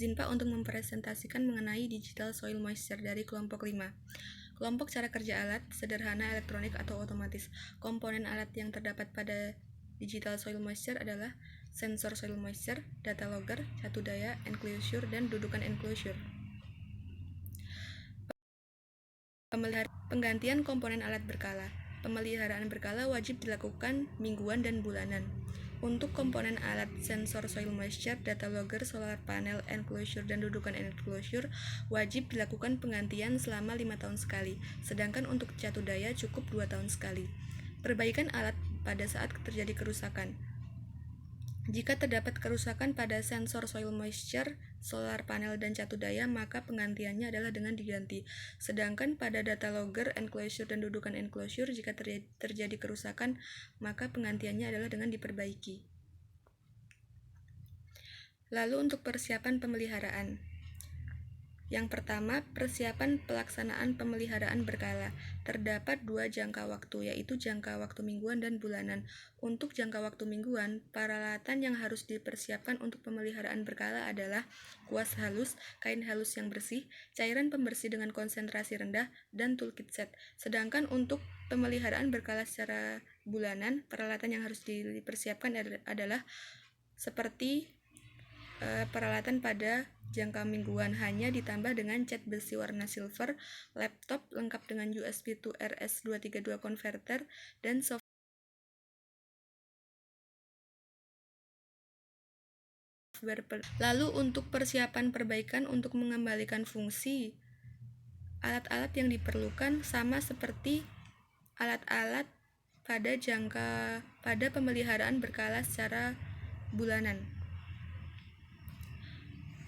Izin Pak untuk mempresentasikan mengenai Digital Soil Moisture dari kelompok 5. Kelompok cara kerja alat, sederhana, elektronik, atau otomatis. Komponen alat yang terdapat pada Digital Soil Moisture adalah sensor soil moisture, data logger, catu daya, enclosure, dan dudukan enclosure. Penggantian komponen alat berkala. Pemeliharaan berkala wajib dilakukan mingguan dan bulanan. Untuk komponen alat sensor soil moisture, data logger, solar panel, enclosure, dan dudukan enclosure wajib dilakukan penggantian selama 5 tahun sekali, sedangkan untuk catu daya cukup 2 tahun sekali. Perbaikan alat pada saat terjadi kerusakan. Jika terdapat kerusakan pada sensor soil moisture, solar panel, dan catu daya, maka penggantiannya adalah dengan diganti. Sedangkan pada data logger, enclosure, dan dudukan enclosure, jika terjadi kerusakan, maka penggantiannya adalah dengan diperbaiki. Lalu untuk persiapan pemeliharaan. Yang pertama, persiapan pelaksanaan pemeliharaan berkala. Terdapat 2 jangka waktu, yaitu jangka waktu mingguan dan bulanan. Untuk jangka waktu mingguan, peralatan yang harus dipersiapkan untuk pemeliharaan berkala adalah kuas halus, kain halus yang bersih, cairan pembersih dengan konsentrasi rendah, dan toolkit set. Sedangkan untuk pemeliharaan berkala secara bulanan, peralatan yang harus dipersiapkan adalah seperti peralatan pada jangka mingguan hanya ditambah dengan cat besi warna silver, laptop lengkap dengan USB to RS232 converter, dan software. Lalu untuk persiapan perbaikan untuk mengembalikan fungsi, alat-alat yang diperlukan sama seperti alat-alat pada pemeliharaan berkala secara bulanan.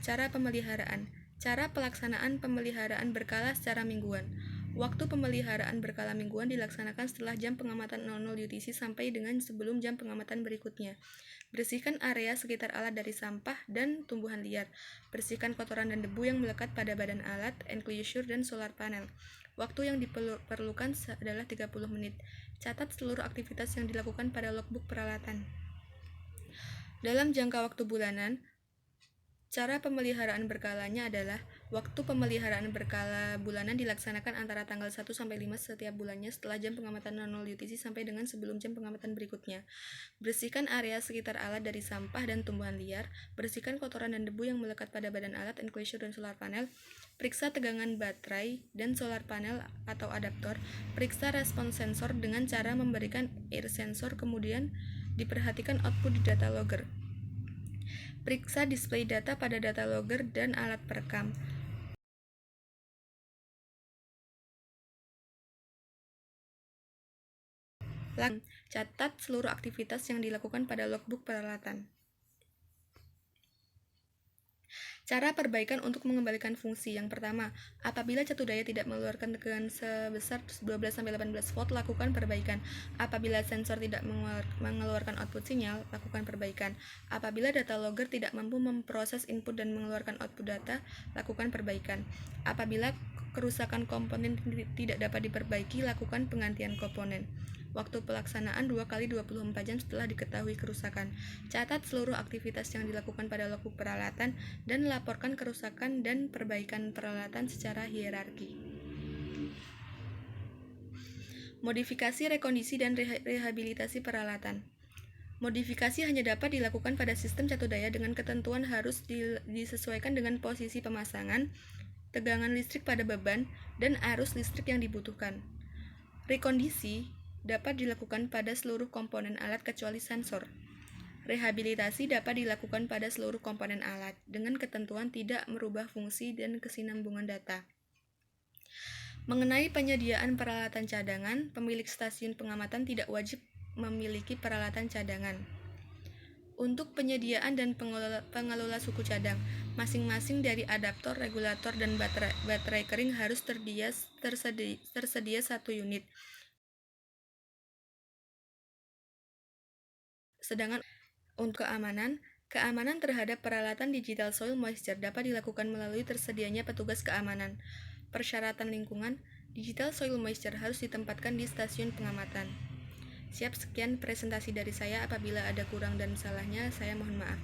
Cara pemeliharaan. Cara pelaksanaan pemeliharaan berkala secara mingguan. Waktu pemeliharaan berkala mingguan dilaksanakan setelah jam pengamatan 00 UTC sampai dengan sebelum jam pengamatan berikutnya. Bersihkan area sekitar alat dari sampah dan tumbuhan liar. Bersihkan kotoran dan debu yang melekat pada badan alat, enclosure, dan solar panel. Waktu yang diperlukan adalah 30 menit. Catat seluruh aktivitas yang dilakukan pada logbook peralatan. Dalam jangka waktu bulanan, cara pemeliharaan berkalanya adalah waktu pemeliharaan berkala bulanan dilaksanakan antara tanggal 1 sampai 5 setiap bulannya setelah jam pengamatan 00 UTC sampai dengan sebelum jam pengamatan berikutnya. Bersihkan area sekitar alat dari sampah dan tumbuhan liar. Bersihkan kotoran dan debu yang melekat pada badan alat, enclosure, dan solar panel. Periksa tegangan baterai dan solar panel atau adaptor. Periksa respons sensor dengan cara memberikan air sensor, kemudian diperhatikan output di data logger. Periksa display data pada data logger dan alat perekam. Catat seluruh aktivitas yang dilakukan pada logbook peralatan. Cara perbaikan untuk mengembalikan fungsi. Yang pertama, apabila catu daya tidak mengeluarkan tegangan sebesar 12-18 volt, lakukan perbaikan. Apabila sensor tidak mengeluarkan output sinyal, lakukan perbaikan. Apabila data logger tidak mampu memproses input dan mengeluarkan output data, lakukan perbaikan. Apabila kerusakan komponen tidak dapat diperbaiki, lakukan penggantian komponen. Waktu pelaksanaan 2x24 jam setelah diketahui kerusakan. Catat seluruh aktivitas yang dilakukan pada logbook peralatan dan laporkan kerusakan dan perbaikan peralatan secara hierarki. Modifikasi, rekondisi, dan rehabilitasi peralatan. Modifikasi hanya dapat dilakukan pada sistem catu daya dengan ketentuan harus disesuaikan dengan posisi pemasangan, tegangan listrik pada beban, dan arus listrik yang dibutuhkan. Rekondisi dapat dilakukan pada seluruh komponen alat kecuali sensor. Rehabilitasi dapat dilakukan pada seluruh komponen alat dengan ketentuan tidak merubah fungsi dan kesinambungan data. Mengenai penyediaan peralatan cadangan, pemilik stasiun pengamatan tidak wajib memiliki peralatan cadangan. Untuk penyediaan dan pengelola suku cadang, masing-masing dari adaptor, regulator, dan baterai kering harus tersedia 1 unit. Sedangkan untuk keamanan terhadap peralatan digital soil moisture dapat dilakukan melalui tersedianya petugas keamanan. Persyaratan lingkungan, digital soil moisture harus ditempatkan di stasiun pengamatan. Sekian presentasi dari saya. Apabila ada kurang dan salahnya, saya mohon maaf.